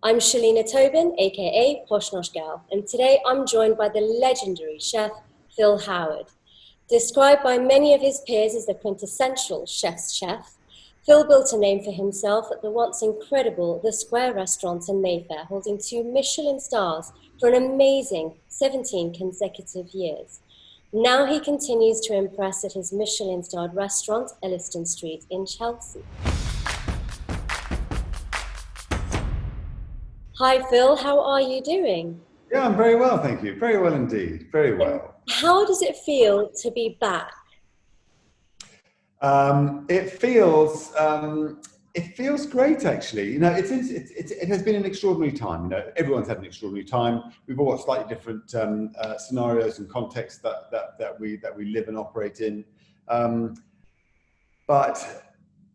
I'm Shalina Tobin, aka Posh Nosh Gal, and today I'm joined by the legendary chef Phil Howard. Described by many of his peers as the quintessential chef's chef, Phil built a name for himself at the once incredible The Square restaurant in Mayfair, holding 2 Michelin stars for an amazing 17 consecutive years. Now he continues to impress at his Michelin-starred restaurant, Elystan Street in Chelsea. Hi Phil, how are you doing? Yeah, I'm very well, thank you. Very well indeed, very well. How does it feel to be back? It feels great, actually. You know, it has been an extraordinary time. You know, everyone's had an extraordinary time. We've all got slightly different scenarios and contexts that we live and operate in. But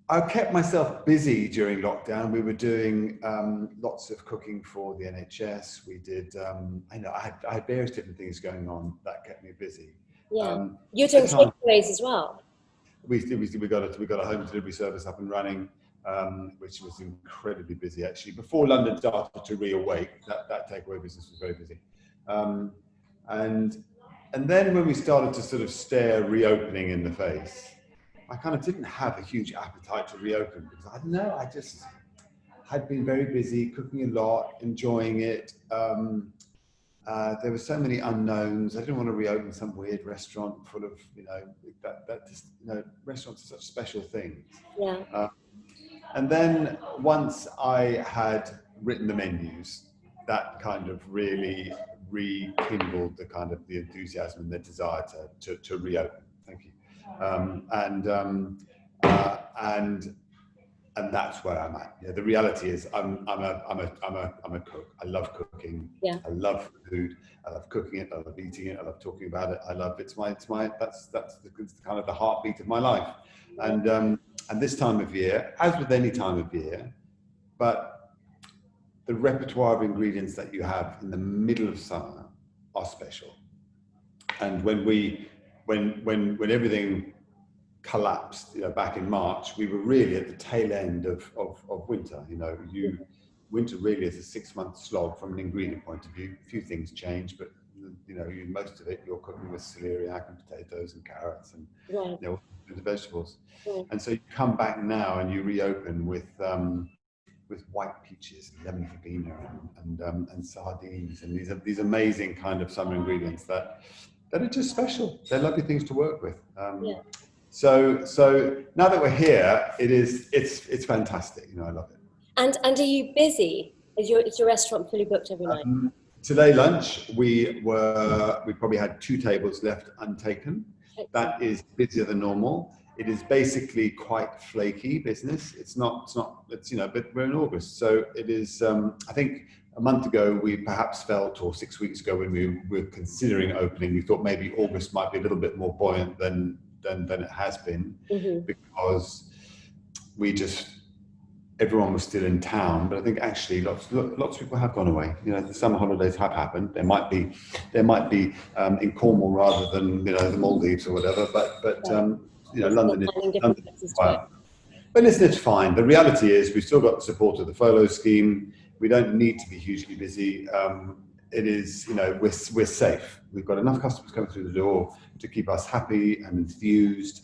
I kept myself busy during lockdown. We were doing lots of cooking for the NHS. We did. I had various different things going on that kept me busy. Yeah, you're doing takeaways as well. We got a home delivery service up and running, which was incredibly busy actually. Before London started to reawake, that takeaway business was very busy, and then when we started to sort of stare reopening in the face, I kind of didn't have a huge appetite to reopen because I don't know, I just had been very busy cooking a lot, enjoying it. There were so many unknowns. I didn't want to reopen some weird restaurant full of, restaurants are such special things. Yeah. And then once I had written the menus, that kind of really rekindled the enthusiasm and the desire to reopen. Thank you. And that's where I'm at. Yeah, the reality is I'm a cook. I love cooking. Yeah. I love food. I love cooking it. I love eating it. I love talking about it. That's kind of the heartbeat of my life. And this time of year, as with any time of year, but the repertoire of ingredients that you have in the middle of summer are special. And when everything collapsed, back in March, we were really at the tail end of winter. Winter really is a 6-month slog from an ingredient point of view. A few things change, but most of it you're cooking with celeriac and potatoes and carrots and the vegetables. Right. And so you come back now and you reopen with white peaches and lemon verbena and sardines and these amazing kind of summer ingredients that are just special. They're lovely things to work with. So now that we're here, it's fantastic. I love it. And are you busy? Is your restaurant fully booked every night? Today lunch we probably had 2 tables left untaken. That is busier than normal. It is basically quite flaky business. But we're in August, so it is. I think a month ago we perhaps felt, or 6 weeks ago when we were considering opening, we thought maybe August might be a little bit more buoyant than it has been, because everyone was still in town. But I think actually lots of people have gone away. The summer holidays have happened. They might be in Cornwall rather than the Maldives or whatever. But London is quiet. But listen, it's fine. The reality is we've still got the support of the furlough scheme. We don't need to be hugely busy. It is, we're safe. We've got enough customers coming through the door to keep us happy and enthused,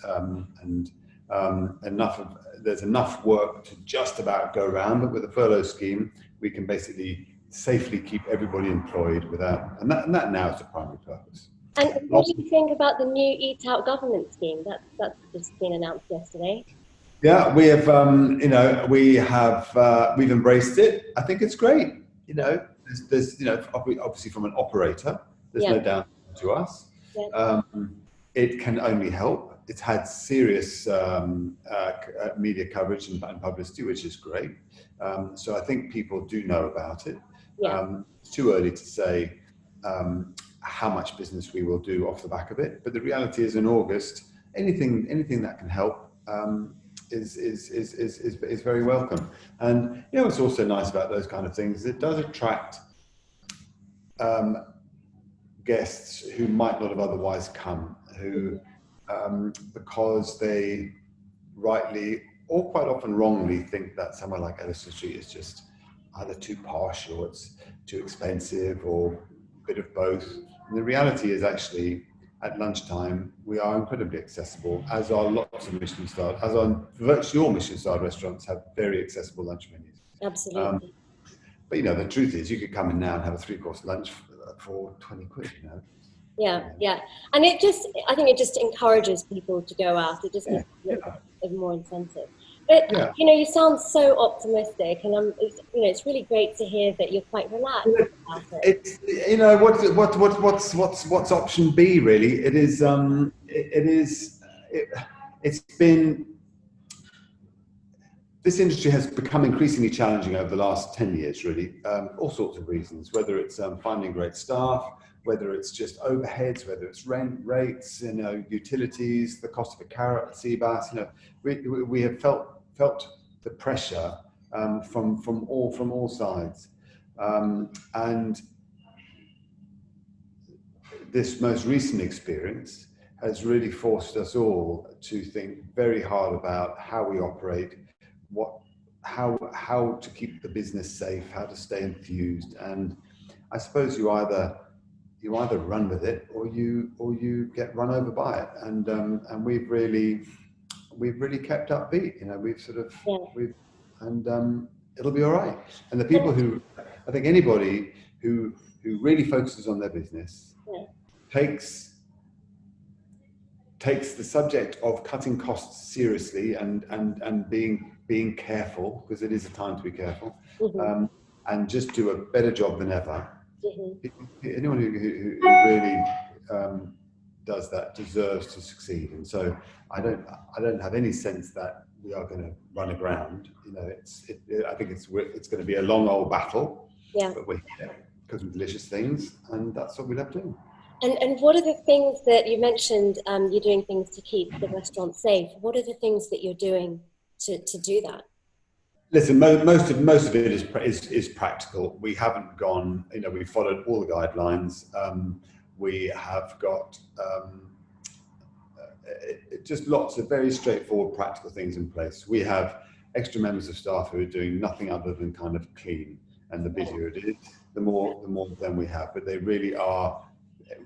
and there's enough work to just about go around. But with the furlough scheme, we can basically safely keep everybody employed and that now is the primary purpose. And what do you think about the new Eat Out government scheme that's just been announced yesterday? Yeah, we have. We've embraced it. I think it's great. There's obviously from an operator, there's no doubt to us. Yeah. It can only help. It's had serious media coverage and publicity, which is great. So I think people do know about it. Yeah. It's too early to say how much business we will do off the back of it. But the reality is, in August, anything that can help is very welcome. And what's also nice about those kind of things, it does attract guests who might not have otherwise come, who because they rightly or quite often wrongly think that somewhere like Elystan Street is just either too posh or it's too expensive or a bit of both. And the reality is actually at lunchtime, we are incredibly accessible, as are lots of Michelin starred, as are virtually all Michelin starred restaurants have very accessible lunch menus. Absolutely. But the truth is you could come in now and have a 3-course lunch for 20 quid, Yeah. And I think it just encourages people to go out. It just gives a little bit of more incentive. But, you sound so optimistic, and it's really great to hear that you're quite relaxed about it. What's option B really? It's been, this industry has become increasingly challenging over the last 10 years, really. All sorts of reasons, whether it's finding great staff, whether it's just overheads, whether it's rent, rates, utilities, the cost of a carrot, sea bass. We have felt the pressure from all sides, and this most recent experience has really forced us all to think very hard about how we operate, how to keep the business safe, how to stay enthused. And I suppose you either run with it or you get run over by it. And we've really kept upbeat. It'll be all right. And the people who, I think anybody who really focuses on their business takes the subject of cutting costs seriously and being careful, because it is a time to be careful, and just do a better job than ever. Anyone who really does that deserves to succeed. And so I don't have any sense that we are going to run aground. I think it's going to be a long old battle. But we're here because we're delicious things, and that's what we love doing. And what are the things that you mentioned? You're doing things to keep the restaurant safe. What are the things that you're doing to do that? Listen, most of it is practical. We haven't gone. We followed all the guidelines. We have got just lots of very straightforward practical things in place. We have extra members of staff who are doing nothing other than kind of clean. And the busier it is, the more of them we have. But they really are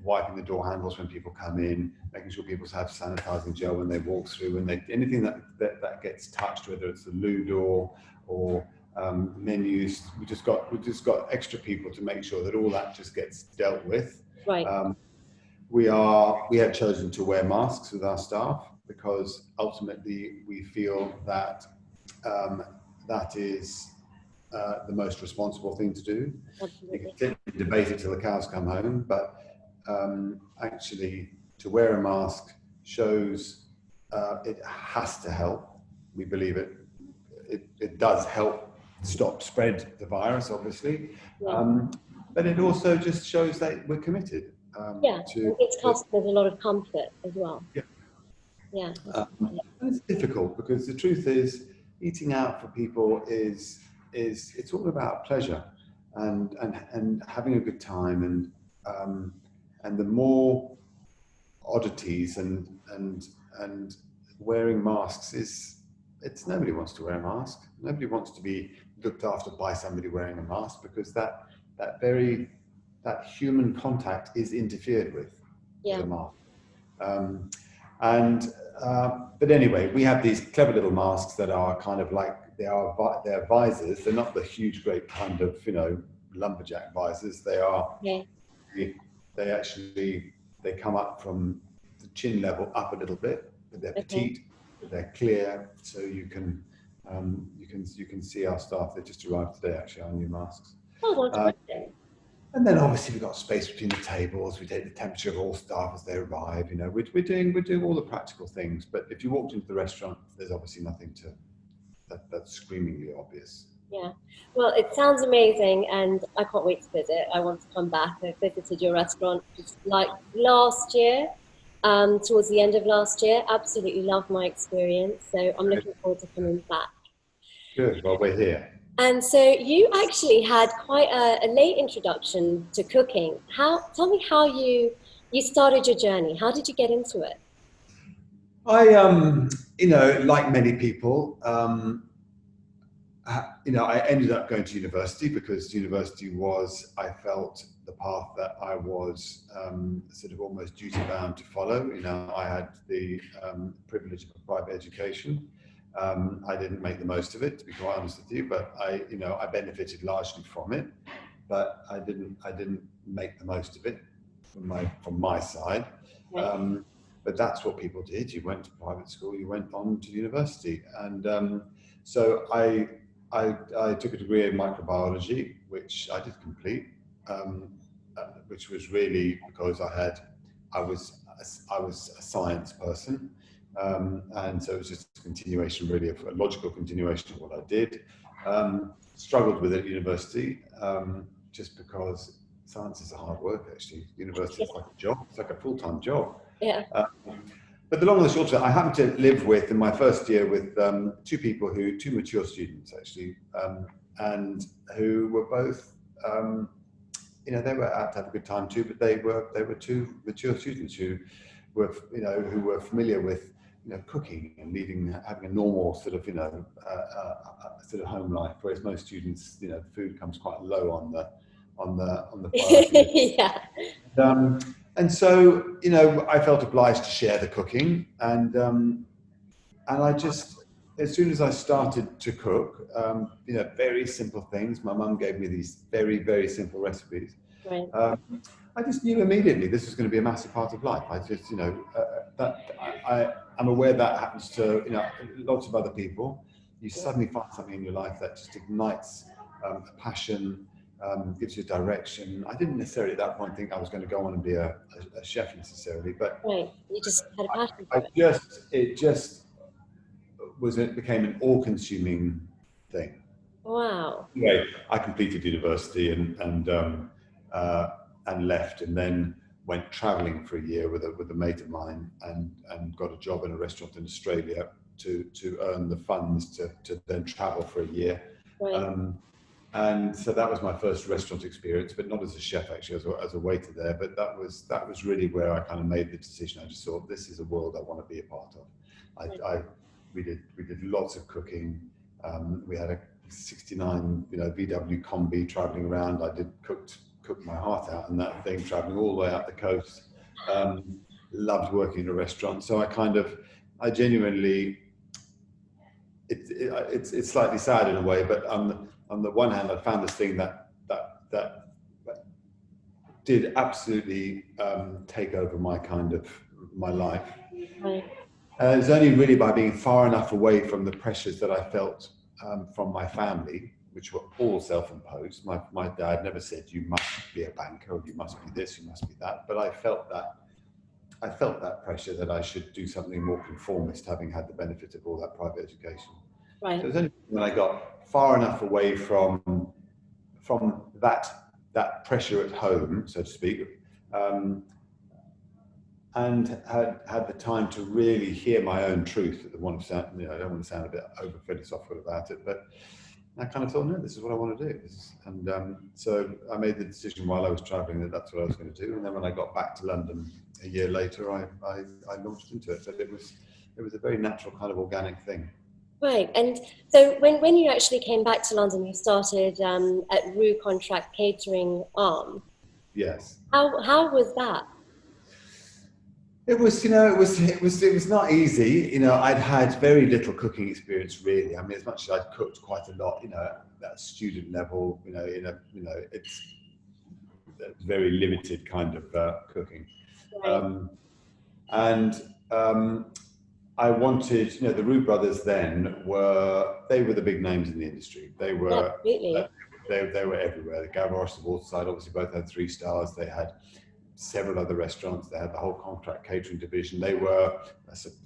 wiping the door handles when people come in, making sure people have sanitizing gel when they walk through, and anything that gets touched, whether it's the loo door or menus, we just got extra people to make sure that all that just gets dealt with. Right. We have chosen to wear masks with our staff because ultimately we feel that that is the most responsible thing to do. Absolutely. You can debate it till the cows come home, but actually to wear a mask shows it has to help. We believe it does help spread the virus, obviously, but it also just shows that we're committed. It gives customers a lot of comfort as well. It's difficult because the truth is, eating out for people is it's all about pleasure and having a good time, and the more oddities and wearing masks it's nobody wants to wear a mask. Nobody wants to be looked after by somebody wearing a mask, because that human contact is interfered with a mask. But anyway, we have these clever little masks that are kind of like they're visors. They're not the huge, great kind of lumberjack visors. They are. They come up from the chin level up a little bit, but they're petite. They're clear, so you can see our staff. They just arrived today, actually, our new masks. And then obviously we've got space between the tables. We take the temperature of all staff as they arrive. We're doing all the practical things. But if you walked into the restaurant, there's obviously nothing that's screamingly obvious. Yeah, well, it sounds amazing, and I can't wait to visit. I want to come back. I visited your restaurant just like last year, towards the end of last year. Absolutely loved my experience, so I'm looking forward to coming back. Good, well, we're here. And so you actually had quite a late introduction to cooking. Tell me how you started your journey. How did you get into it? I, like many people, I ended up going to university because university was, I felt, the path that I was sort of almost duty bound to follow. I had the privilege of a private education. I didn't make the most of it, to be quite honest with you, but I benefited largely from it, but I didn't make the most of it from my side. Right. But that's what people did. You went to private school, you went on to university, and so I took a degree in microbiology, which I did complete, which was really because I was a science person, and so it was just a continuation, really, a logical continuation of what I did. Struggled with it at university, just because science is a hard work. Actually, university is like a job; it's like a full-time job. Yeah. But the long and the short of it, I happened to live with, in my first year, with two mature students, actually, and who were both, they were out to have a good time too, but they were two mature students who were familiar with, cooking and having a normal sort of, sort of home life, whereas most students, food comes quite low on the priority list. Yeah. And so, I felt obliged to share the cooking, and I just, as soon as I started to cook, very simple things. My mum gave me these very, very simple recipes. Right. I just knew immediately this was going to be a massive part of life. I just, I'm aware that happens to, lots of other people. You suddenly find something in your life that just ignites a passion. Gives you direction. I didn't necessarily at that point think I was going to go on and be a chef necessarily, but Right. You just had a passion for it became an all-consuming thing. Wow. Anyway, I completed university and left, and then went travelling for a year with a mate of mine, and got a job in a restaurant in Australia to earn the funds to then travel for a year. Right. And so that was my first restaurant experience, but not as a chef, actually, as a waiter there. But that was really where I kind of made the decision. I just thought, this is a world I want to be a part of. We did lots of cooking. We had a 69 VW Combi traveling around. I cooked my heart out in that thing, traveling all the way up the coast. Loved working in a restaurant. So I genuinely, it's slightly sad in a way, but on the one hand, I found this thing that did absolutely take over my life. Right. It was only really by being far enough away from the pressures that I felt from my family, which were all self-imposed. My dad never said, you must be a banker, or you must be this, you must be that. But I felt that pressure that I should do something more conformist, having had the benefit of all that private education. Right. So it was only when I got far enough away from that pressure at home, so to speak, and had the time to really hear my own truth. I don't want to sound a bit over philosophical about it, but I kind of thought, no, this is what I want to do. So I made the decision while I was traveling that that's what I was going to do. And then when I got back to London a year later, I launched into it. But it was a very natural kind of organic thing. Right. And so when you actually came back to London, you started at Roux Contract Catering Arm. Yes. How was that? It was not easy. I'd had very little cooking experience, really. I mean, as much as I'd cooked quite a lot, at that student level, it's very limited kind of cooking. Right. I wanted, the Roux brothers then were the big names in the industry. They were, absolutely. They were everywhere. The Gavroche, the Waterside, obviously both had 3 stars. They had several other restaurants. They had the whole contract catering division. They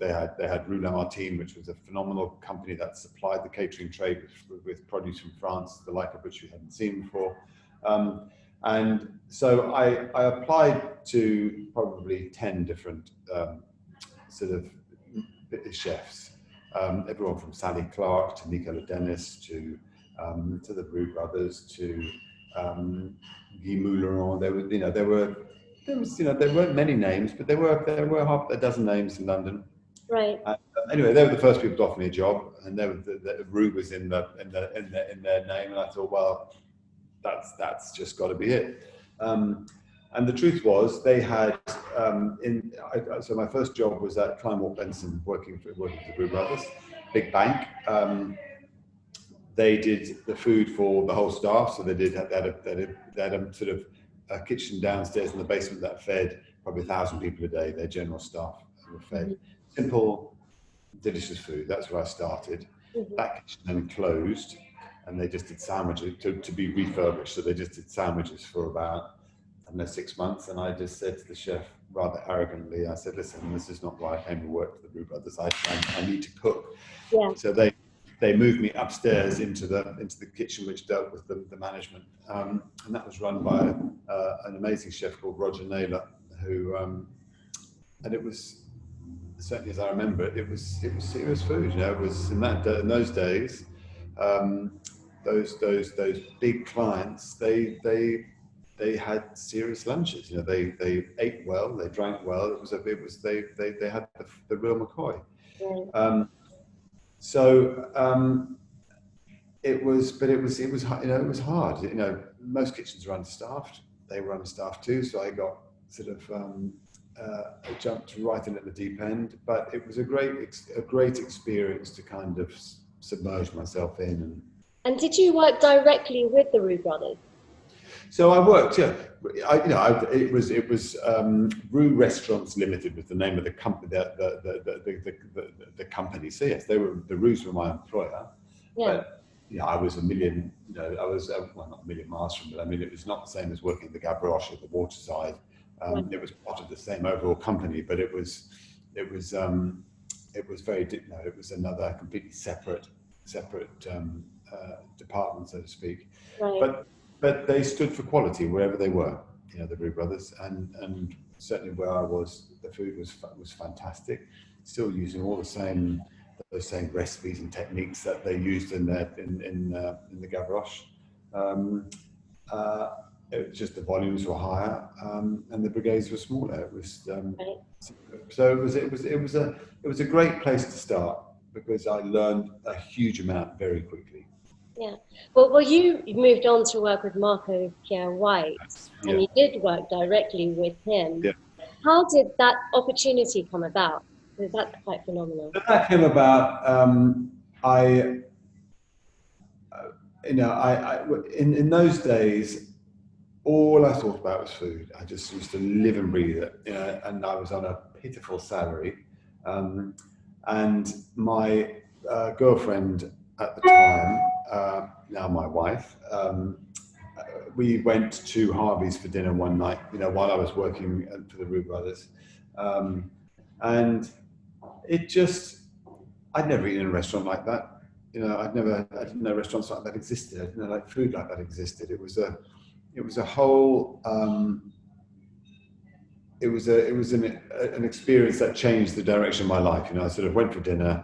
had Roux La Martine, which was a phenomenal company that supplied the catering trade with produce from France, the like of which we hadn't seen before. And so I applied to probably 10 different sort of chefs, everyone from Sally Clark to Nicola Dennis to the Roux brothers to Guy Mouleron. There weren't many names, but there were half a dozen names in London. Right. anyway, they were the first people to offer me a job, and they were the Rue was in their name, and I thought, well, that's just got to be it. And the truth was, they had so my first job was at Kleinwort Benson, working for the Rue Brothers, big bank. They did the food for the whole staff, so they had a sort of a kitchen downstairs in the basement that fed probably 1,000 people a day. Their general staff were fed simple, delicious food. That's where I started. That kitchen then closed, and they just did sandwiches to be refurbished. So they just did sandwiches for about, I don't know, 6 months. And I just said to the chef, rather arrogantly, I said, listen, this is not why I came to work for the Rue Brothers. I need to cook. Yeah. So they moved me upstairs into the kitchen, which dealt with the management, and that was run by an amazing chef called Roger Naylor, who and it was, certainly as I remember it, it was serious food. You know, it was in those days, those big clients, they had serious lunches. You know, they ate well, they drank well. They had the real McCoy. Right. It was hard. You know, most kitchens are understaffed. They were understaffed too, so I got sort of I jumped right in at the deep end. But it was a great experience to kind of submerge myself in. And did you work directly with the Rue Brothers? So I worked, yeah. It was Rue Restaurants Limited was the name of the company. The company. So yes, the Rues were my employer. Yeah. But I was I was well, not a million miles from it. I mean, it was not the same as working at the Gavroche or the Waterside. It was part of the same overall company, but it was very, it was another completely separate department, so to speak. Right. But they stood for quality wherever they were, the Rue Brothers, and certainly where I was, the food was fantastic. Still using all those same recipes and techniques that they used in the Gavroche. It was just the volumes were higher, and the brigades were smaller. It was so it was a great place to start, because I learned a huge amount very quickly. Yeah. Well, you moved on to work with Marco Pierre White, and you did work directly with him. Yeah. How did that opportunity come about? Because that's quite phenomenal. That came about. In those days, all I thought about was food. I just used to live and breathe it. And I was on a pitiful salary, and my girlfriend at the time, now my wife, we went to Harvey's for dinner one night, while I was working for the Rue Brothers. And I'd never eaten in a restaurant like that. I didn't know restaurants like that existed. I didn't know food like that existed. It was a whole, it was an experience that changed the direction of my life. I sort of went for dinner,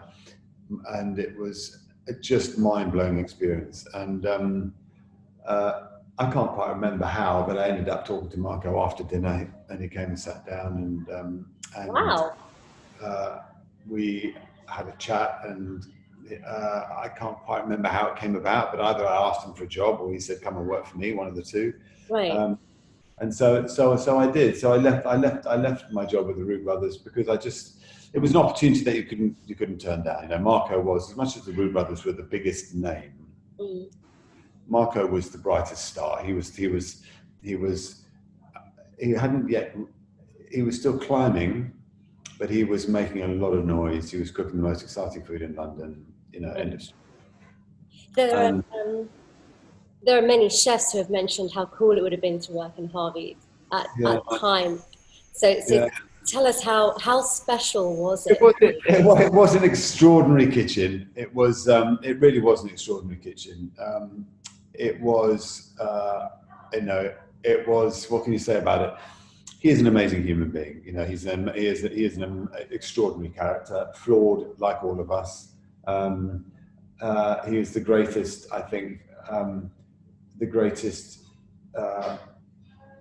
and it was a just mind-blowing experience. And I can't quite remember how, but I ended up talking to Marco after dinner, and he came and sat down, and wow. We had a chat, and I can't quite remember how it came about, but either I asked him for a job or he said, come and work for me, one of the two. Right. And so I did. So I left my job with the Rue Brothers, because it was an opportunity that you couldn't turn down. Marco was, as much as the Rue Brothers were the biggest name, Marco was the brightest star. He was still climbing, but he was making a lot of noise. He was cooking the most exciting food in London, end of story. There are many chefs who have mentioned how cool it would have been to work in Harvey's at the time. So tell us how special was it? It was an extraordinary kitchen. It really was an extraordinary kitchen. It was, what can you say about it? He is an amazing human being. He is an extraordinary character, flawed like all of us. He is the greatest, I think,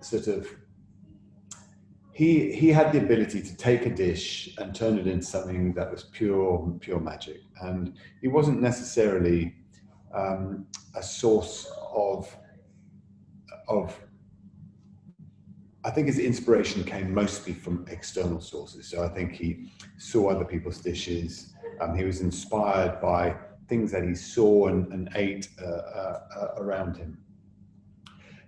sort of he had the ability to take a dish and turn it into something that was pure magic, and he wasn't necessarily a source of I think his inspiration came mostly from external sources. So I think he saw other people's dishes. He was inspired by things that he saw and ate around him.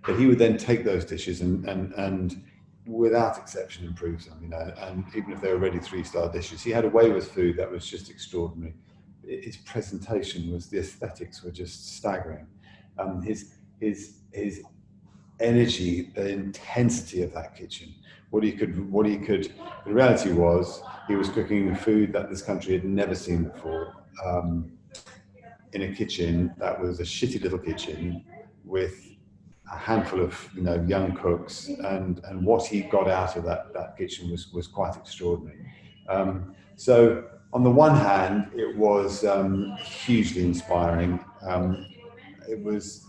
But he would then take those dishes and without exception improve them, you know, and even if they were already 3-star dishes, he had a way with food that was just extraordinary. His presentation was, the aesthetics were just staggering. His energy, the intensity of that kitchen, what he could, the reality was he was cooking food that this country had never seen before, in a kitchen that was a shitty little kitchen with a handful of, you know, young cooks, and what he got out of that kitchen was quite extraordinary. So on the one hand, it was hugely inspiring. It was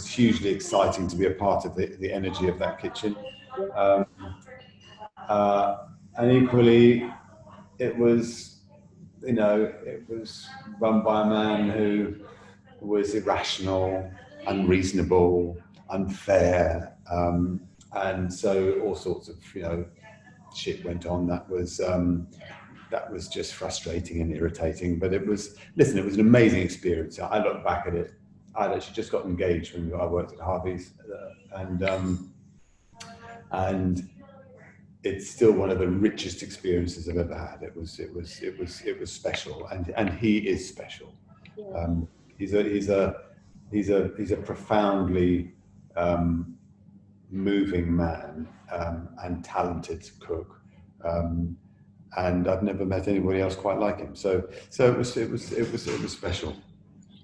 hugely exciting to be a part of the energy of that kitchen, and equally, it was, you know, it was run by a man who was irrational, unreasonable, unfair, and so all sorts of, you know, shit went on that was just frustrating and irritating. But it was, listen, it was an amazing experience. I look back at it. I'd actually just got engaged when I worked at Harvey's, and it's still one of the richest experiences I've ever had. It was special, and he is special. He's a profoundly moving man, and talented cook, and I've never met anybody else quite like him. So it was special.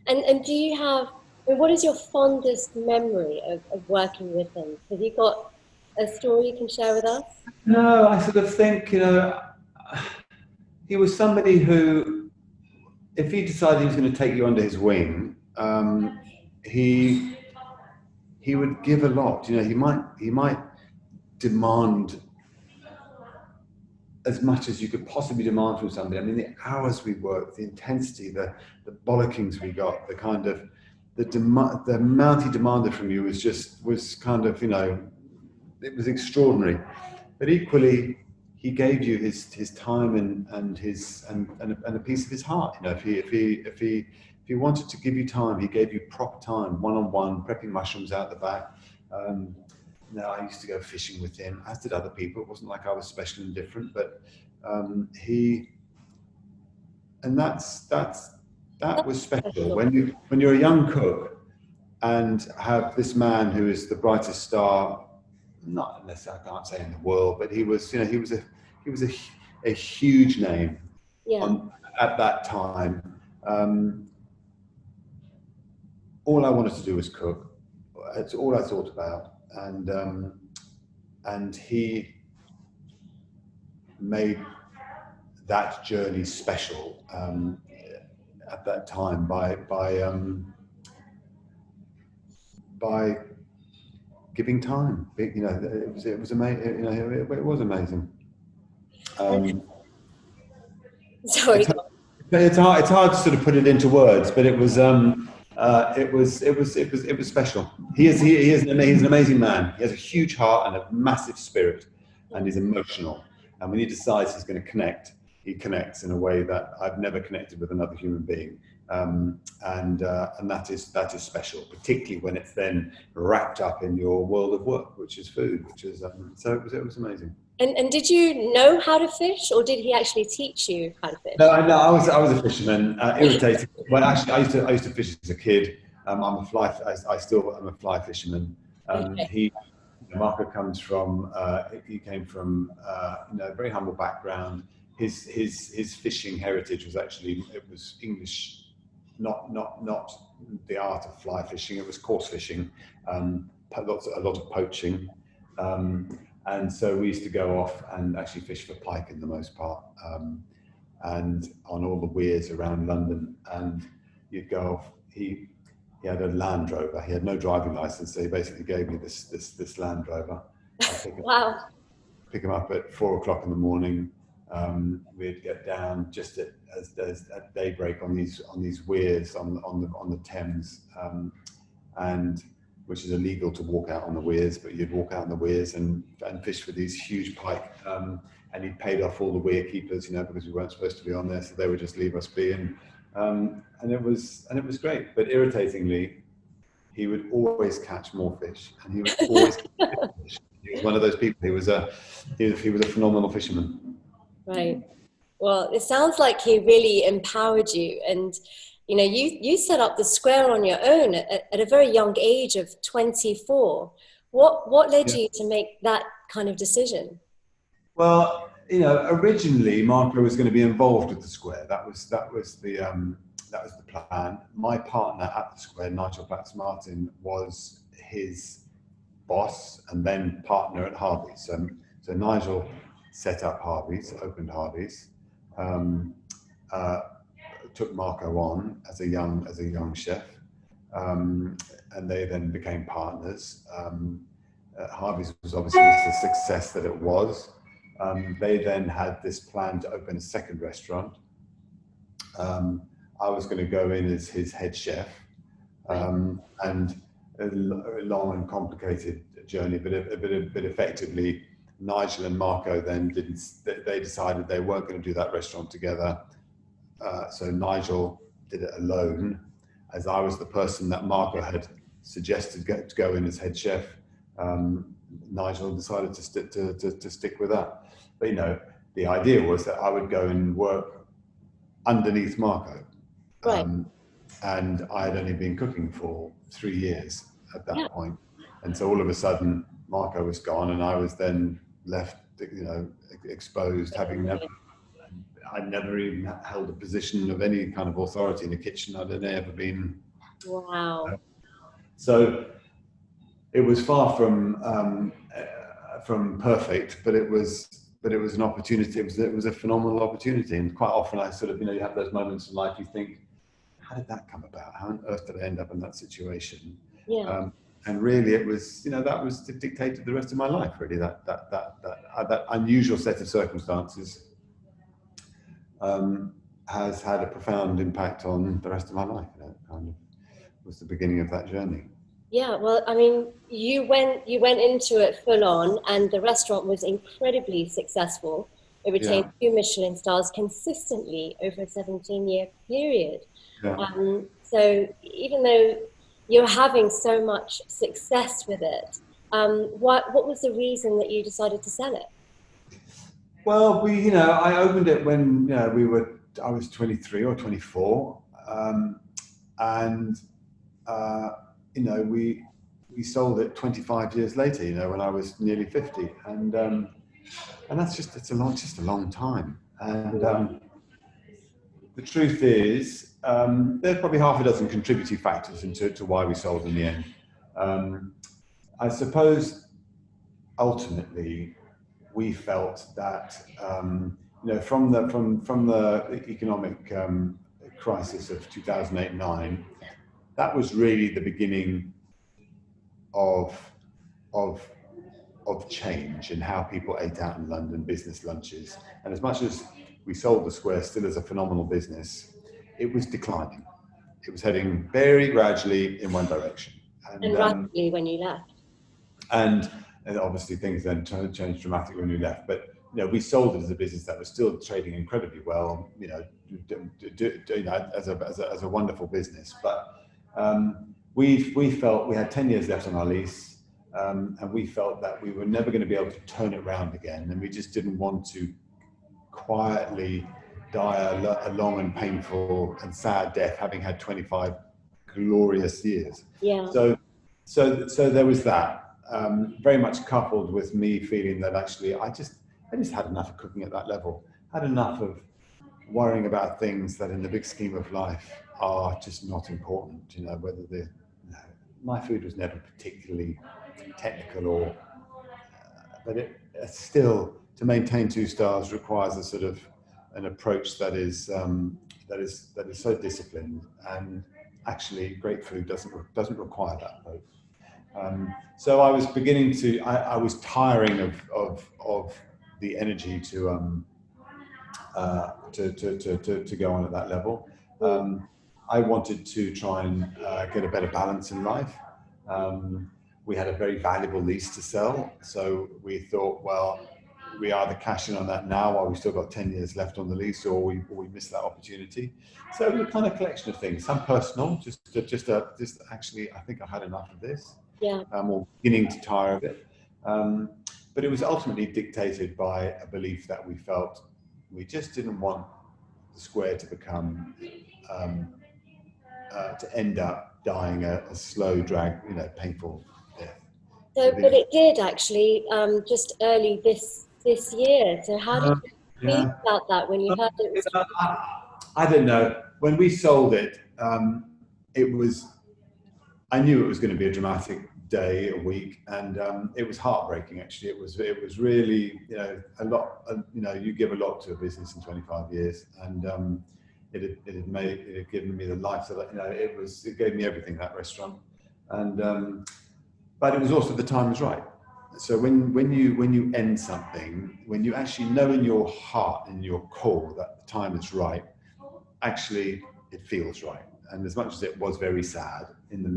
And do you have, I mean, what is your fondest memory of working with him? Have you got a story you can share with us? No, I sort of think, you know, he was somebody who, if he decided he was going to take you under his wing, he would give a lot. You know, he might demand as much as you could possibly demand from somebody. I mean, the hours we worked, the intensity, the bollockings we got, the kind of the amount he demanded from you was kind of, you know, it was extraordinary. But equally, he gave you his time and a piece of his heart. You know, if he wanted to give you time, he gave you proper time, one-on-one, prepping mushrooms out the back. No, I used to go fishing with him, as did other people. It wasn't like I was special and different, but that was special. When you're a young cook and have this man who is the brightest star, not unless I can't say in the world, but he was, you know, he was a huge name, Yeah. At that time. All I wanted to do was cook. It's all I thought about. And he made that journey special at that time by giving time. You know, it was amazing. You know, it was amazing. Sorry. It's hard to sort of put it into words, but it was special. He's an amazing man. He has a huge heart and a massive spirit, and he's emotional. And when he decides he's going to connect, he connects in a way that I've never connected with another human being. And that is special, particularly when it's then wrapped up in your world of work, which is food, which is so it was amazing. And did you know how to fish, or did he actually teach you how to fish? No, I was a fisherman, irritated. Well, actually, I used to fish as a kid. I still am a fly fisherman. Marco comes from he came from you know, a very humble background. His fishing heritage was actually, it was English, not the art of fly fishing. It was coarse fishing, a lot of poaching. And so we used to go off and actually fish for pike in the most part, and on all the weirs around London. And you'd go off. He had a Land Rover. He had no driving license, so he basically gave me this Land Rover. Wow. pick him up at 4 o'clock in the morning. We'd get down just at daybreak on these weirs on the Thames, and which is illegal to walk out on the weirs, but you'd walk out on the weirs and fish for these huge pike. And he'd paid off all the weir keepers, because we weren't supposed to be on there, so they would just leave us be. And it was great. But irritatingly, he would always catch more fish, and he would always catch fish. He was one of those people. He was a phenomenal fisherman. Right. Well, it sounds like he really empowered you, and you set up the Square on your own at a very young age of 24. What led you to make that kind of decision? Well, originally Marco was going to be involved with the Square. That was the plan. My partner at the Square, Nigel Platts-Martin, was his boss and then partner at Harvey's. So Nigel set up Harvey's, opened Harvey's, took Marco on as a young chef, and they then became partners. Harvey's was obviously the success that it was. They then had this plan to open a second restaurant. I was going to go in as his head chef, and a long and complicated journey, but effectively, Nigel and Marco then they decided they weren't going to do that restaurant together. So Nigel did it alone, as I was the person that Marco had suggested to go in as head chef. Nigel decided to stick with that. But the idea was that I would go and work underneath Marco. Right. And I had only been cooking for 3 years at that point. And so all of a sudden Marco was gone, and I was then left, exposed, I'd never even held a position of any kind of authority in the kitchen. I'd only ever been. Wow. So it was far from perfect, but it was an opportunity. It was a phenomenal opportunity. And quite often I sort of, you have those moments in life you think, how did that come about? How on earth did I end up in that situation? Yeah. And really it was, that was dictated the rest of my life, really, that unusual set of circumstances has had a profound impact on the rest of my life. It kind of was the beginning of that journey. Yeah, well, I mean, you went into it full on, and the restaurant was incredibly successful. It retained 2 Michelin stars consistently over a 17-year period. Yeah. So even though you're having so much success with it, what was the reason that you decided to sell it? Well, I opened it when I was 23 or 24, and we sold it 25 years later. When I was nearly 50, and that's just a long time. And the truth is, there's probably half a dozen contributing factors to why we sold in the end. I suppose ultimately we felt that from the economic crisis of 2008-9, that was really the beginning of change in how people ate out in London, business lunches. And as much as we sold the Square still as a phenomenal business, it was declining. It was heading very gradually in one direction. And rapidly when you left. And obviously things then changed dramatically when we left. But we sold it as a business that was still trading incredibly well, as a wonderful business. But we felt we had 10 years left on our lease, and we felt that we were never going to be able to turn it around again, and we just didn't want to quietly die a long and painful and sad death, having had 25 glorious years. Yeah. So there was that. Very much coupled with me feeling that actually I just had enough of cooking at that level, had enough of worrying about things that in the big scheme of life are just not important. Whether my food was never particularly technical, or but it still, to maintain 2 stars requires a sort of an approach that is so disciplined, and actually great food doesn't require that approach. So I was beginning to, I was tiring of the energy to go on at that level. I wanted to try and get a better balance in life. We had a very valuable lease to sell, so we thought, well, we either cash in on that now while we still got 10 years left on the lease, or we miss that opportunity. So it was a kind of collection of things, some personal, just actually, I think I had enough of this. Yeah. Or beginning to tire of it. But it was ultimately dictated by a belief that we felt we just didn't want the square to become, to end up dying a slow drag, painful death. So, but it did actually, just early this year. So how did you feel about that when you heard it? I don't know. When we sold it, I knew it was going to be a dramatic day, a week, and it was heartbreaking. Actually, it was really, a lot. You give a lot to a business in 25 years, and it had given me the life that it gave me everything, that restaurant, and but it was also the time was right. So when you end something, when you actually know in your heart, in your core, that the time is right, actually it feels right. And as much as it was very sad in the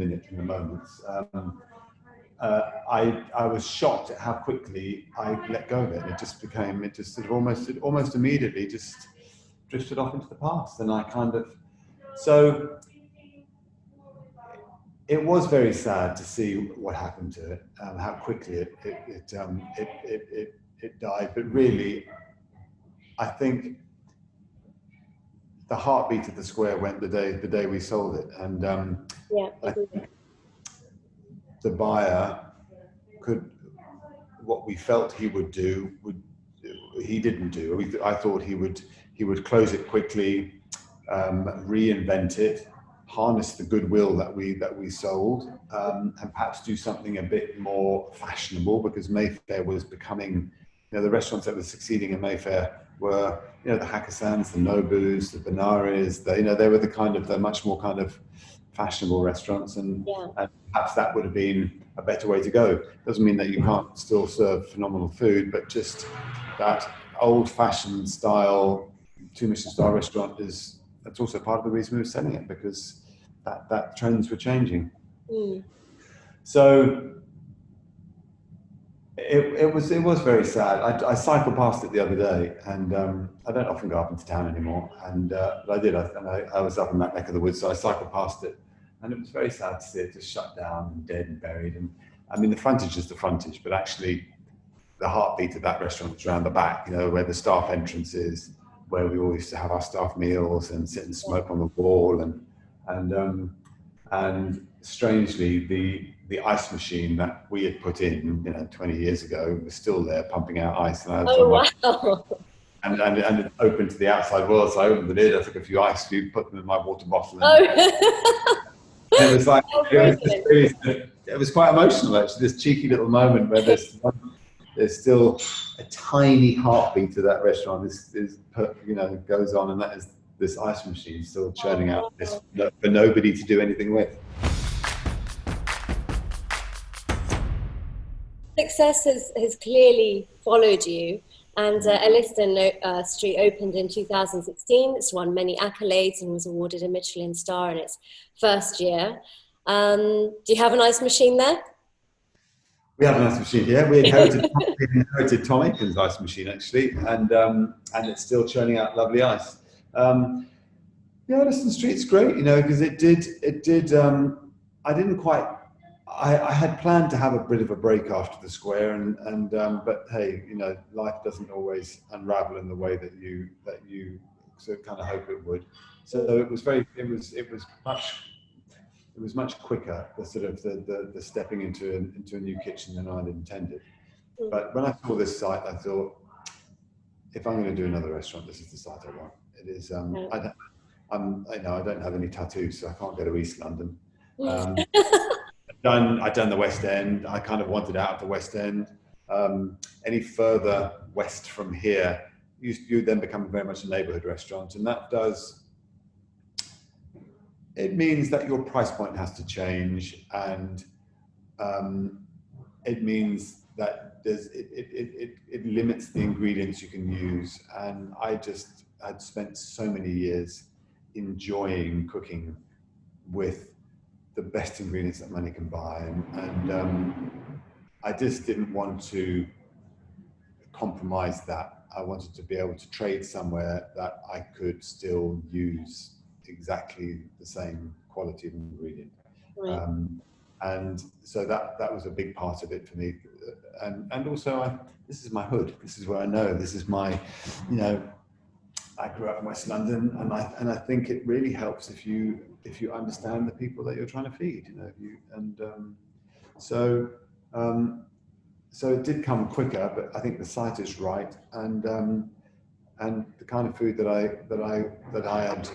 moments, I was shocked at how quickly I let go of it. It just sort of almost immediately just drifted off into the past. And so it was very sad to see what happened to it, how quickly it died. But really, I think the heartbeat of the square went the day we sold it, and I think the buyer what we felt he would do, he didn't do. I thought he would close it quickly, reinvent it, harness the goodwill that we sold, and perhaps do something a bit more fashionable, because Mayfair was becoming, the restaurants that were succeeding in Mayfair were, the Hakkasan's, the Nobus, the Benares, they were the much more kind of fashionable restaurants, and perhaps that would have been a better way to go. Doesn't mean that you can't still serve phenomenal food, but just that old-fashioned style 2 Michelin star restaurant that's also part of the reason we were selling it, because that trends were changing. So it was very sad. I cycled past it the other day, and I don't often go up into town anymore, but I did. I was up in that neck of the woods, so I cycled past it, and it was very sad to see it just shut down and dead and buried. And I mean, the frontage is the frontage, but actually the heartbeat of that restaurant is around the back, where the staff entrance is, where we all used to have our staff meals and sit and smoke on the wall, and strangely the ice machine that we had put in 20 years ago was still there pumping out ice, and and it opened to the outside world. So I opened the lid, I took a few ice cubes, put them in my water bottle, and it was like it was quite emotional, actually, this cheeky little moment where there's still a tiny heartbeat to that restaurant goes on, and that is this ice machine still churning out this for nobody to do anything with. Success has clearly followed you, and Elystan Street opened in 2016. It's won many accolades and was awarded a Michelin star in its first year. Do you have an ice machine there? We have an ice machine, yeah. We inherited Tom Aiken's ice machine, actually, and it's still churning out lovely ice. Elystan Street's great, because it did. I had planned to have a bit of a break after the square, but hey, life doesn't always unravel in the way that you sort of kind of hope it would. So it was much quicker, the stepping into a new kitchen than I'd intended. But when I saw this site, I thought, if I'm going to do another restaurant, this is the site I want. It is. I don't have any tattoos, so I can't go to East London. I'd done the West End. I kind of wanted out of the West End. Any further west from here, you then become very much a neighbourhood restaurant, and it means that your price point has to change, and it means that it limits the ingredients you can use. And I'd spent so many years enjoying cooking with the best ingredients that money can buy. And I just didn't want to compromise that. I wanted to be able to trade somewhere that I could still use exactly the same quality of ingredient. Right. And so that was a big part of it for me. And also, this is my hood. This is where I know. This is my, I grew up in West London, and I think it really helps if you understand the people that you're trying to feed. So it did come quicker, but I think the site is right, and the kind of food that I had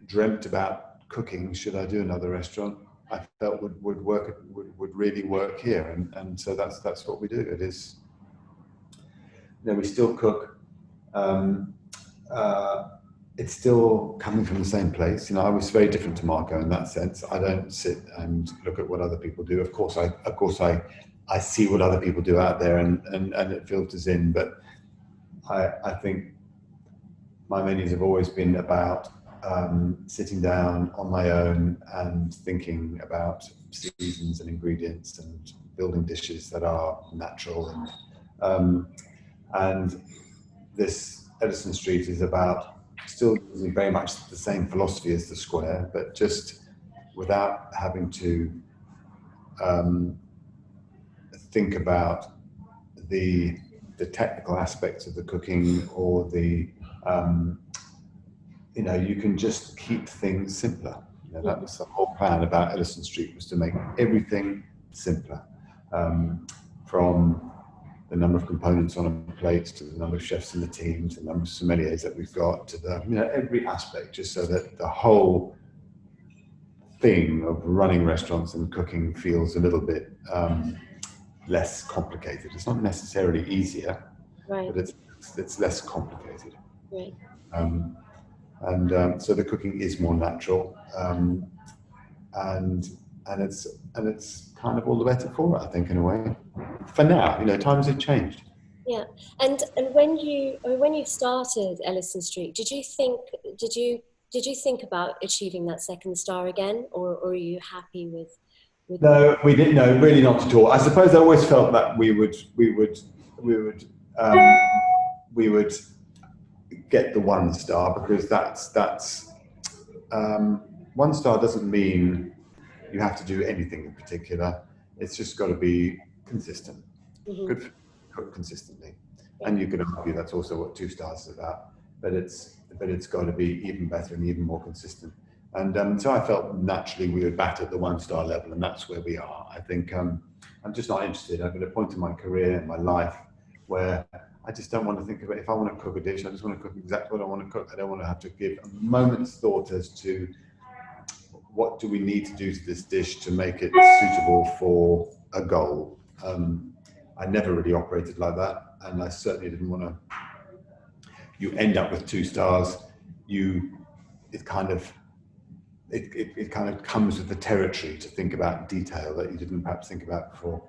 dreamt about cooking, should I do another restaurant, I felt would really work here, and so that's what we do. It is, we still cook. It's still coming from the same place. I was very different to Marco in that sense. I don't sit and look at what other people do. Of course I see what other people do out there, and it filters in. But I think my menus have always been about sitting down on my own and thinking about seasons and ingredients and building dishes that are natural. And this Elystan Street is about still using very much the same philosophy as the Square, but just without having to think about the technical aspects of the cooking, or the you can just keep things simpler. That was the whole plan about Elystan Street, was to make everything simpler, from the number of components on a plate, to the number of chefs in the team, to the number of sommeliers that we've got, to the every aspect, just so that the whole thing of running restaurants and cooking feels a little bit less complicated. It's not necessarily easier, right, but it's less complicated. right. So the cooking is more natural, and it's kind of all the better for it, I think, in a way. For now, times have changed. Yeah, and when you started Elystan Street, did you think about achieving that second star again, or are you happy with? No, we didn't. No, really not at all. I suppose I always felt that we would get the 1 star, because that's 1 star doesn't mean you have to do anything in particular. It's just got to be consistent. Mm-hmm. Good, cook consistently. And you could argue that's also what 2 stars is about, but it's got to be even better and even more consistent. And so I felt naturally we would bat at the 1 star level, and that's where we are. I think I'm just not interested. I'm at a point in my career and my life where I just don't want to think about, if I want to cook a dish, I just want to cook exactly what I want to cook. I don't want to have to give a moment's thought as to what do we need to do to this dish to make it suitable for a goal. I never really operated like that, and I certainly didn't want to. You end up with 2 stars. It kind of comes with the territory to think about detail that you didn't perhaps think about before.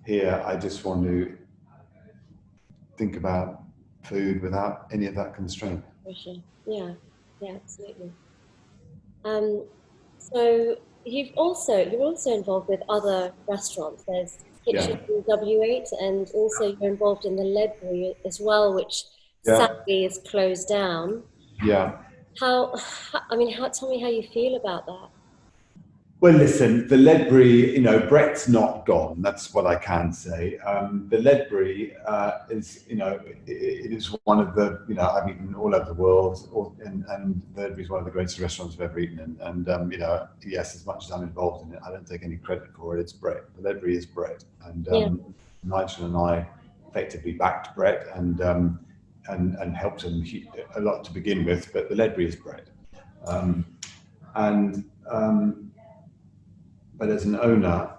Here, I just want to think about food without any of that constraint. For sure. Yeah, absolutely. So you're also involved with other restaurants. There's Kitchen W8, and also you're involved in the Ledbury as well, which sadly is closed down. Yeah. Tell me how you feel about that. Well, listen, the Ledbury, Brett's not gone. That's what I can say. The Ledbury is, it is one of the, I've eaten all over the world, and the Ledbury is one of the greatest restaurants I've ever eaten in. And yes, as much as I'm involved in it, I don't take any credit for it. It's Brett. The Ledbury is Brett, and Nigel and I effectively backed Brett and helped him a lot to begin with. But the Ledbury is Brett, but as an owner,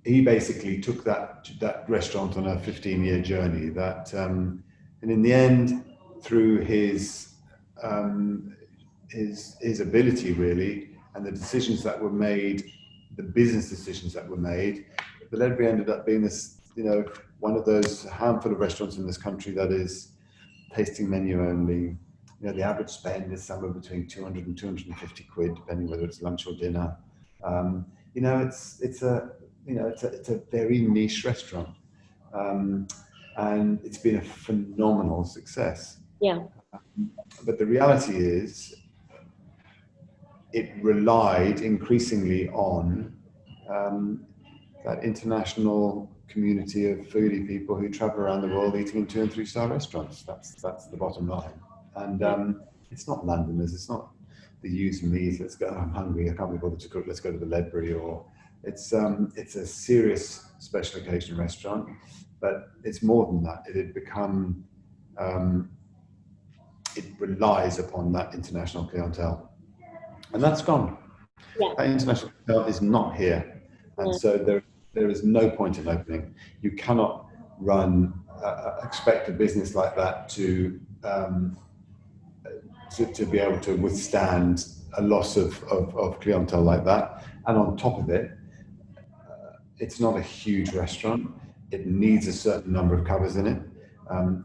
he basically took that restaurant on a 15-year journey. And in the end, through his ability really, and the decisions that were made, the business decisions that were made, the Ledbury ended up being this, one of those handful of restaurants in this country that is tasting menu only. The average spend is somewhere between 200 and 250 quid, depending whether it's lunch or dinner. It's a very niche restaurant, and it's been a phenomenal success. Yeah. But the reality is, it relied increasingly on that international community of foodie people who travel around the world eating in 2- and 3-star restaurants. That's the bottom line. And it's not Londoners, it's not the yous and me's, let's go, I'm hungry, I can't be bothered to cook, let's go to the Ledbury, or it's a serious special occasion restaurant, but it's more than that. It had become, it relies upon that international clientele. And that's gone. Yeah. That international clientele is not here. And so there is no point in opening. You cannot expect a business like that to be able to withstand a loss of clientele like that. And on top of it, it's not a huge restaurant. It needs a certain number of covers in it.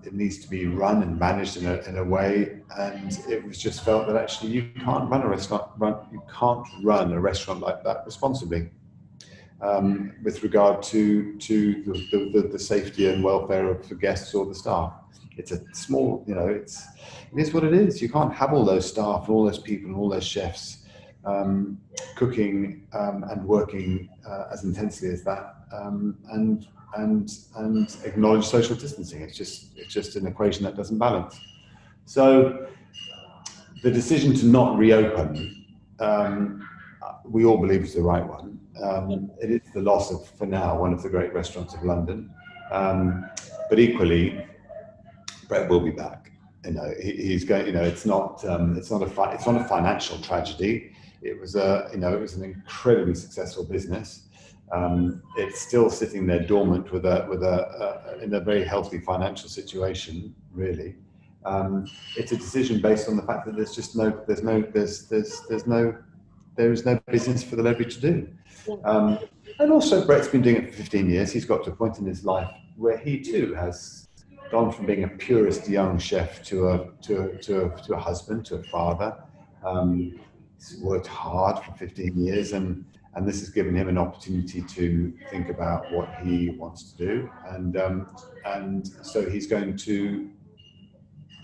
It needs to be run and managed in a way, and it was just felt that actually you can't run a restaurant like that responsibly, with regard to the safety and welfare of the guests or the staff. It's a small, it is what it is. You can't have all those staff and all those people and all those chefs cooking and working as intensely as that, and acknowledge social distancing. It's just an equation that doesn't balance. So the decision to not reopen, we all believe is the right one. It is the loss of, for now, one of the great restaurants of London, but equally, Brett will be back. He's going. It's not a financial tragedy. It was an incredibly successful business. It's still sitting there dormant in a very healthy financial situation, really. It's a decision based on the fact that there is no business for the Ledbury to do. And also, Brett's been doing it for 15 years. He's got to a point in his life where he too has gone from being a purist young chef to a husband, to a father. He's worked hard for 15 years, and this has given him an opportunity to think about what he wants to do, and so he's going to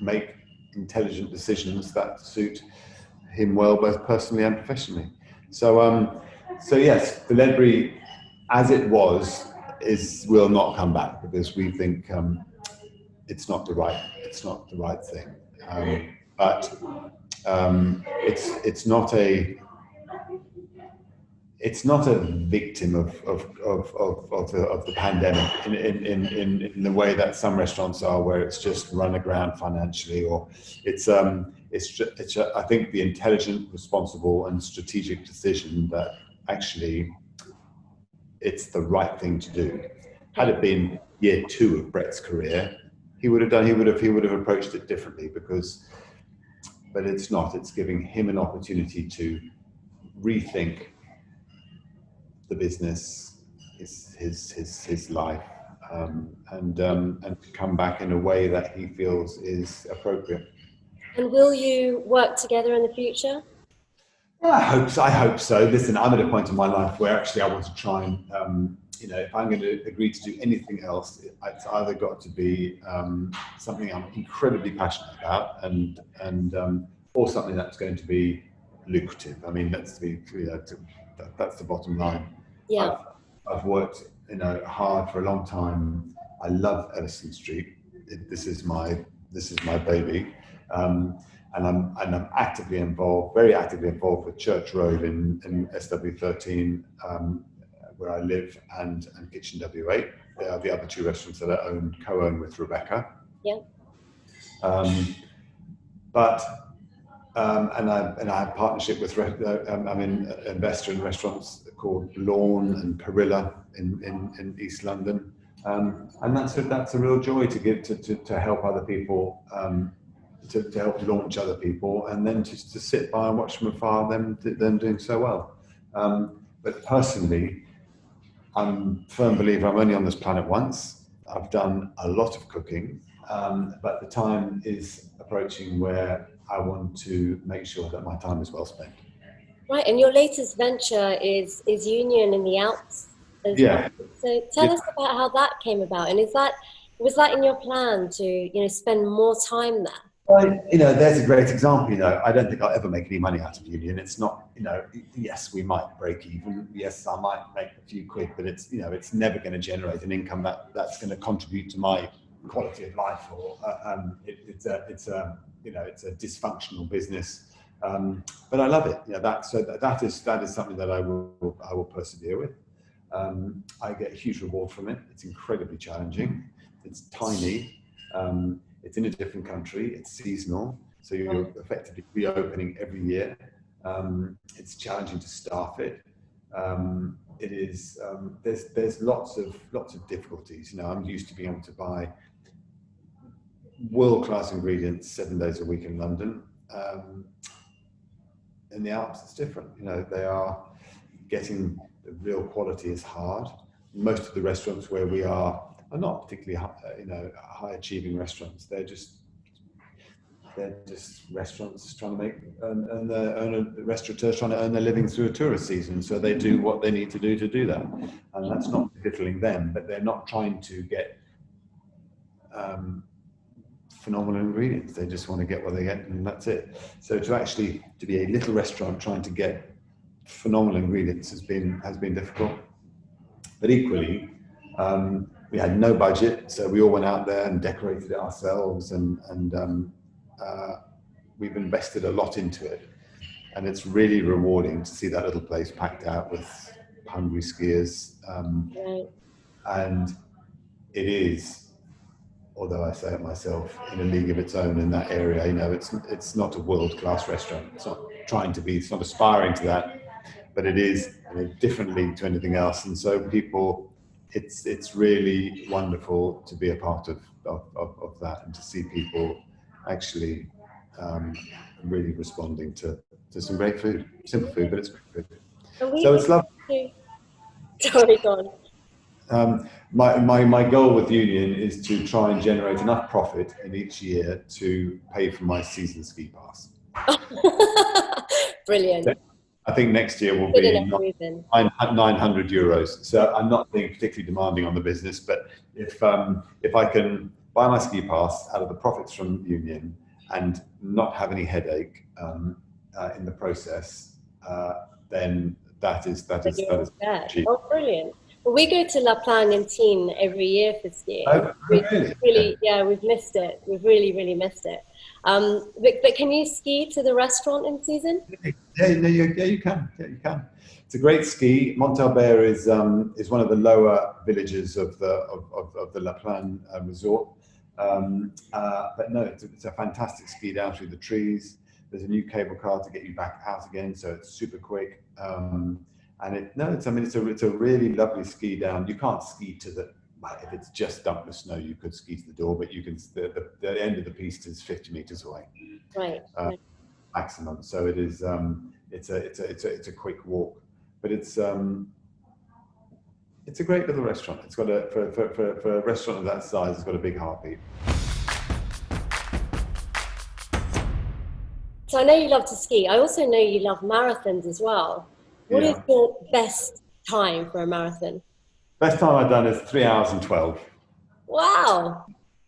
make intelligent decisions that suit him well, both personally and professionally. So yes, the Ledbury, as it was, will not come back, because we think it's not the right thing. But it's not a victim of the pandemic in the way that some restaurants are, where it's just run aground financially, or I think the intelligent, responsible, and strategic decision that actually it's the right thing to do. Had it been year 2 of Brett's career, he would have approached it differently, but it's not. It's giving him an opportunity to rethink the business, his life, and to come back in a way that he feels is appropriate. And will you work together in the future? Well, I hope so. Listen, I'm at a point in my life where actually I want to try and, if I'm going to agree to do anything else, it's either got to be something I'm incredibly passionate about, and or something that's going to be lucrative. I mean, that's the bottom line. Yeah. I've worked, hard for a long time. I love Elystan Street. This is my baby. And I'm very actively involved with Church Road in SW13, where I live, and Kitchen W8. They are the other 2 restaurants that I co-own with Rebecca. Yeah. And I have partnership with, I'm an investor in restaurants called Lawn and Perilla in East London. And that's a real joy to give, to help other people to help launch other people, and then just to sit by and watch from afar them doing so well. But personally, I'm a firm believer I'm only on this planet once. I've done a lot of cooking, but the time is approaching where I want to make sure that my time is well spent. Right, and your latest venture is Union in the Alps as well. Yeah. So tell us about how that came about, and was that in your plan to spend more time there? Well, there's a great example. I don't think I'll ever make any money out of Union. It's not, yes, we might break even. Yes, I might make a few quid, but it's never going to generate an income that's going to contribute to my quality of life. Or it's a dysfunctional business. But I love it. That is something that I will persevere with. I get a huge reward from it. It's incredibly challenging. It's tiny. It's in a different country. It's seasonal, so you're effectively reopening every year. It's challenging to staff it. It is. There's lots of difficulties. I'm used to being able to buy world-class ingredients 7 days a week in London. In the Alps, it's different. They are getting the real quality is hard. Most of the restaurants where we are not particularly high achieving restaurants. They're just restaurants trying to make restaurateurs trying to earn their living through a tourist season. So they do what they need to do that, and that's not belittling them, but they're not trying to get phenomenal ingredients. They just want to get what they get, and that's it. So to be a little restaurant trying to get phenomenal ingredients has been difficult. But equally, we had no budget, so we all went out there and decorated it ourselves, and we've invested a lot into it, and it's really rewarding to see that little place packed out with hungry skiers. And it is, although I say it myself, in a league of its own in that area. It's not a world-class restaurant. It's not trying to be. It's not aspiring to that, but it is in a different league to anything else. And so people. It's really wonderful to be a part of that, and to see people actually really responding to some great food, simple food, but it's great food. So it's lovely. Sorry, go on. My goal with Union is to try and generate enough profit in each year to pay for my season ski pass. Brilliant. I think next year will be 900 euros. So I'm not being particularly demanding on the business, but if I can buy my ski pass out of the profits from Union and not have any headache in the process, then that is cheap. Oh, brilliant. Well, we go to La Plagne in Tignes every year for skiing. Oh, really? We've missed it. We've really, really missed it. But can you ski to the restaurant in season? Yeah, you can. Yeah, you can. It's a great ski. Montalbert is one of the lower villages of the La Plagne resort. But no, it's a fantastic ski down through the trees. There's a new cable car to get you back out again, so it's super quick. And it's a really lovely ski down. You can't ski to if it's just dumped with snow, you could ski to the door, but you can. The end of the piste is 50 meters away, right? Maximum. So it is. It's a quick walk, but it's a great little restaurant. It's got for a restaurant of that size, it's got a big heartbeat. So I know you love to ski. I also know you love marathons as well. What is your best time for a marathon? Best time I've done is 3 hours and 12. Wow.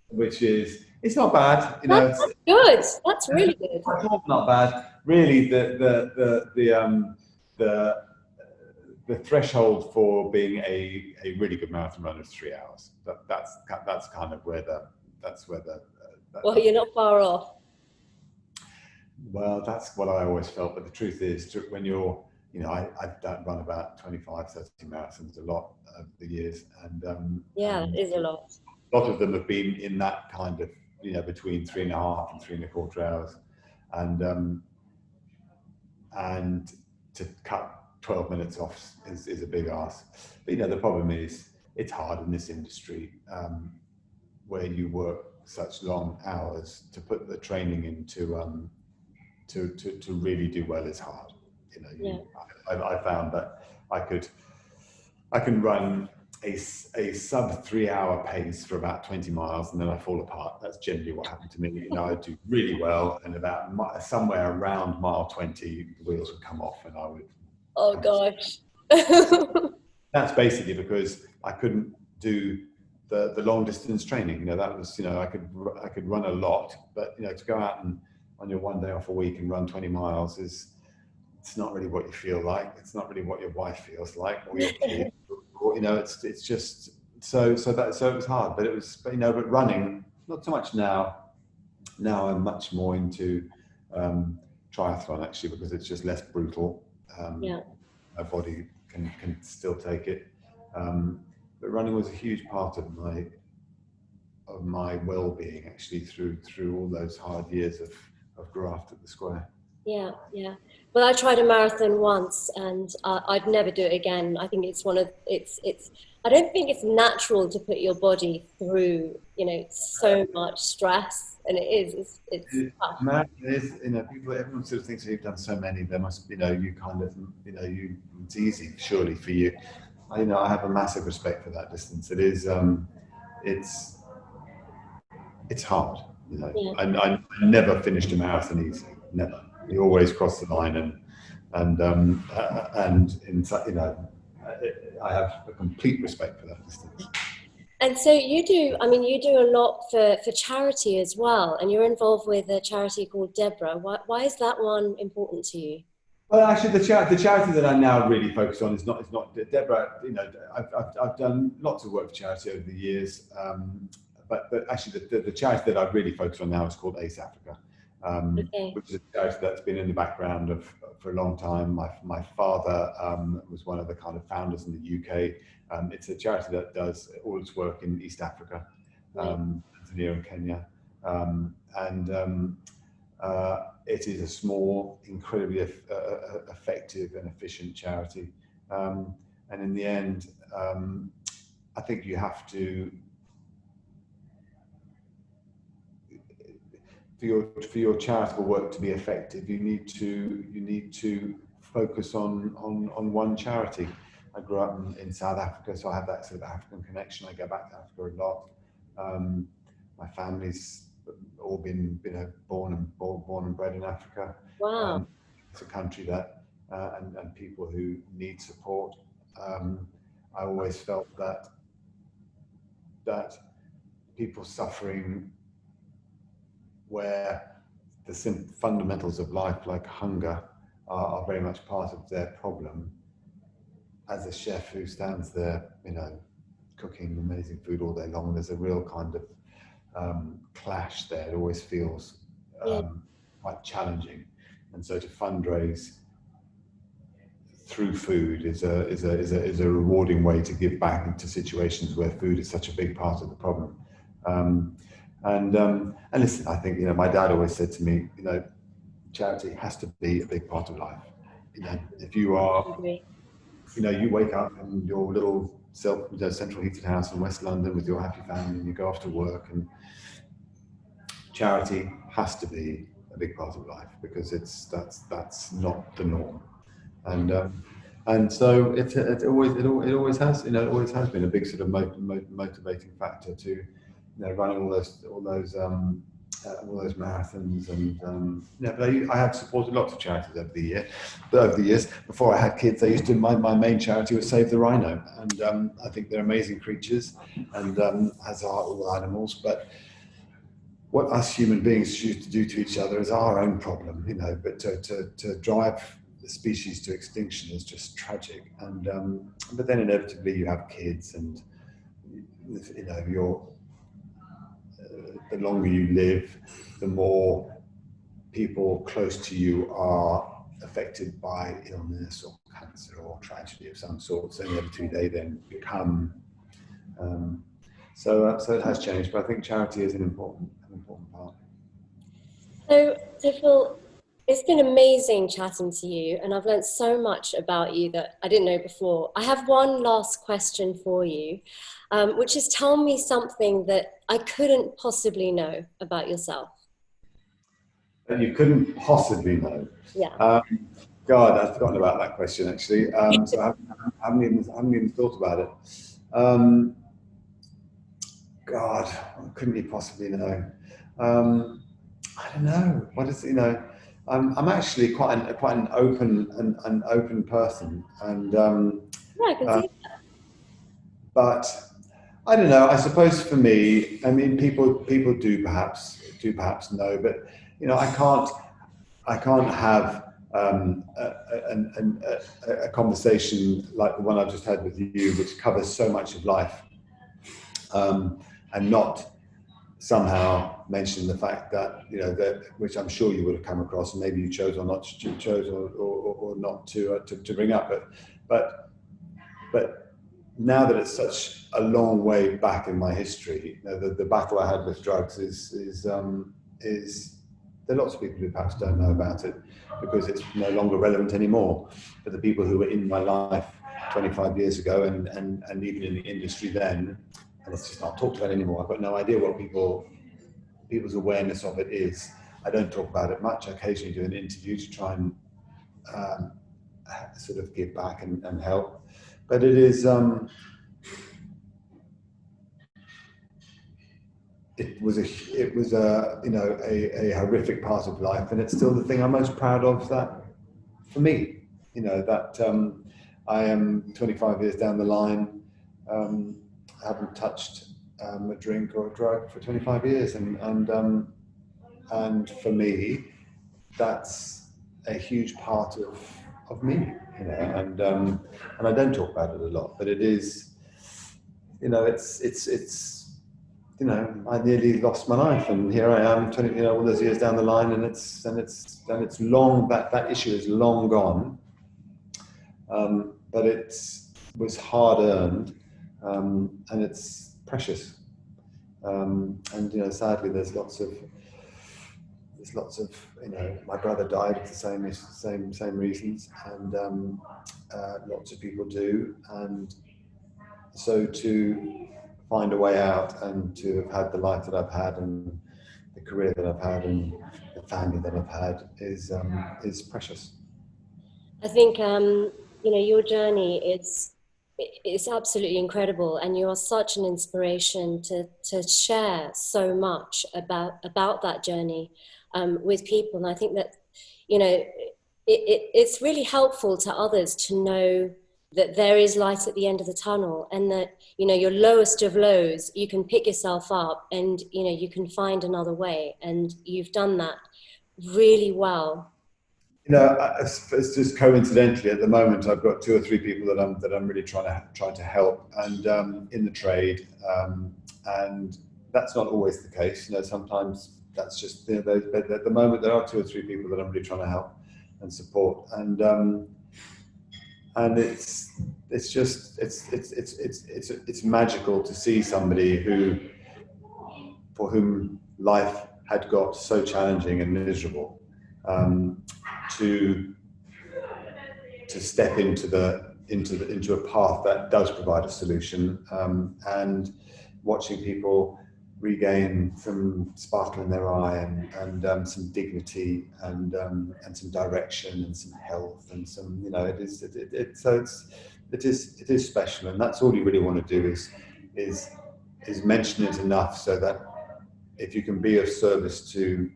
Which is, it's not bad. That's good. That's really good. Not bad. Really, the threshold for being a really good marathon runner is 3 hours. That's kind of where well, you're not far off. Well, that's what I always felt. But the truth is, when you're, I've run about 25, 30 marathons a lot of the years. And it is a lot. A lot of them have been in that kind of, between 3.5 and 3.25 hours. And to cut 12 minutes off is a big ask. But, the problem is it's hard in this industry. where you work such long hours, to put the training into to really do well is hard. You know, I found that I can run a sub 3 hour pace for about 20 miles and then I fall apart. That's generally what happened to me. You know, I do really well, and about somewhere around mile 20, the wheels would come off and I would. Oh gosh. That's basically because I couldn't do the long distance training. You know, that was, you know, I could run a lot, but you know, to go out and on your one day off a week and run 20 miles it's not really what you feel like. It's not really what your wife feels like, or your kid. Or, you know, it's just so it was hard. But it was, but running, not so much now. Now I'm much more into triathlon actually, because it's just less brutal. My body can still take it. But running was a huge part of my well-being actually through all those hard years of graft at the Square. Yeah. Well, I tried a marathon once, and I'd never do it again. I think it's it's. I don't think it's natural to put your body through, you know, so much stress, and it's tough. Marathon is, you know, everyone sort of thinks you've done so many. There must, you know, you kind of, you know, it's easy surely for you. I have a massive respect for that distance. It is, it's hard. You know, I never finished a marathon easy. Never. You always cross the line, and in, you know, I have a complete respect for that distance. And so you do a lot for charity as well, and you're involved with a charity called Deborah. Why is that one important to you? Well, actually, the charity that I now really focus on is not Deborah. You know, I've done lots of work for charity over the years, but actually the charity that I really focus on now is called Ace Africa, which is a charity that's been in the background for a long time. My father was one of the kind of founders in the UK. It's a charity that does all its work in East Africa, Tanzania and Kenya, it is a small, incredibly effective and efficient charity. And in the end, I think you have to, for your charitable work to be effective, you need to focus on one charity. I grew up in South Africa, so I have that sort of African connection. I go back to Africa a lot. My family's all been born and bred in Africa. Wow. It's a country that and people who need support. I always felt that people suffering where the fundamentals of life, like hunger, are very much part of their problem. As a chef who stands there, you know, cooking amazing food all day long, there's a real kind of clash there. It always feels quite challenging, and so to fundraise through food is a rewarding way to give back into situations where food is such a big part of the problem. And listen, I think, you know, my dad always said to me, you know, charity has to be a big part of life. You know, if you are, you know, you wake up in your little central heated house in West London with your happy family, and you go off to work, and charity has to be a big part of life, because that's not the norm. And so it always has, you know, it always has been a big sort of motivating factor to, you know, running all those marathons, and but I have supported lots of charities over the years. Before I had kids, I used to, my main charity was Save the Rhino, and I think they're amazing creatures, and as are all animals. But what us human beings choose to do to each other is our own problem, you know. But to drive the species to extinction is just tragic. And but then inevitably you have kids, and you know, the longer you live, the more people close to you are affected by illness or cancer or tragedy of some sort. So inevitably they then become. So it has changed, but I think charity is an important part. So Phil, It's been amazing chatting to you, and I've learned so much about you that I didn't know before. I have one last question for you, which is tell me something that I couldn't possibly know about yourself. That you couldn't possibly know. Yeah. Um, God, I've forgotten about that question actually. So I haven't even thought about it. Um, God, what couldn't you possibly know? Um, I don't know. What is, I'm actually quite an open person, and Yeah, I can uh, see. but I don't know. I suppose for me, I mean, people do perhaps know, but I can't have a conversation like the one I've just had with you, which covers so much of life, and not somehow mention the fact that that, which I'm sure you would have come across, and maybe you chose or not to chose or not to bring up, but now that it's such a long way back in my history, the battle I had with drugs is there are lots of people who perhaps don't know about it because it's no longer relevant anymore. But the people who were in my life 25 years ago and even in the industry then, and it's just not talked about anymore. I've got no idea what people's awareness of it is. I don't talk about it much. I occasionally do an interview to try and um, sort of give back and help. But it was a horrific part of life, and it's still the thing I'm most proud of. That for me, that I am 25 years down the line, haven't touched a drink or a drug for 25 years, and for me, that's a huge part of me, and I don't talk about it a lot, but it is, it's I nearly lost my life, and here I am, 20, all those years down the line, and it's long, that issue is long gone, but it was hard earned, and it's precious, and sadly, there's lots of my brother died of the same reasons, and lots of people do, and so to find a way out and to have had the life that I've had and the career that I've had and the family that I've had is precious. I think your journey is absolutely incredible, and you are such an inspiration to share so much about that journey with people. And I think that it's really helpful to others to know that there is light at the end of the tunnel, and that your lowest of lows, you can pick yourself up, and you can find another way, and you've done that really well. It's just coincidentally at the moment I've got two or three people that I'm really trying to help, and in the trade, and that's not always the case. Sometimes that's just but at the moment there are two or three people that I'm really trying to help and support, and it's magical to see somebody for whom life had got so challenging and miserable, um, to step into a path that does provide a solution, and watching people regain some sparkle in their eye, and some dignity, and some direction and some health and some it is special, and that's all you really want to do is mention it enough so that if you can be of service to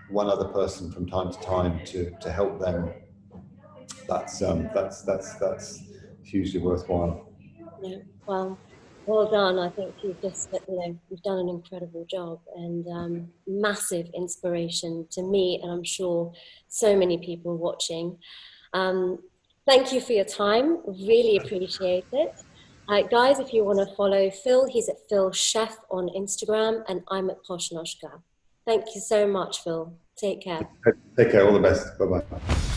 one other person from time to time to help them, that's hugely worthwhile. Yeah, well done. I think you've done an incredible job, and massive inspiration to me, and I'm sure so many people watching. Um, Thank you for your time. Really appreciate it. Guys, if you want to follow Phil, he's at Phil Chef on Instagram, and I'm at Poshnoshka. Thank you so much, Phil. Take care. Take care. All the best. Bye bye.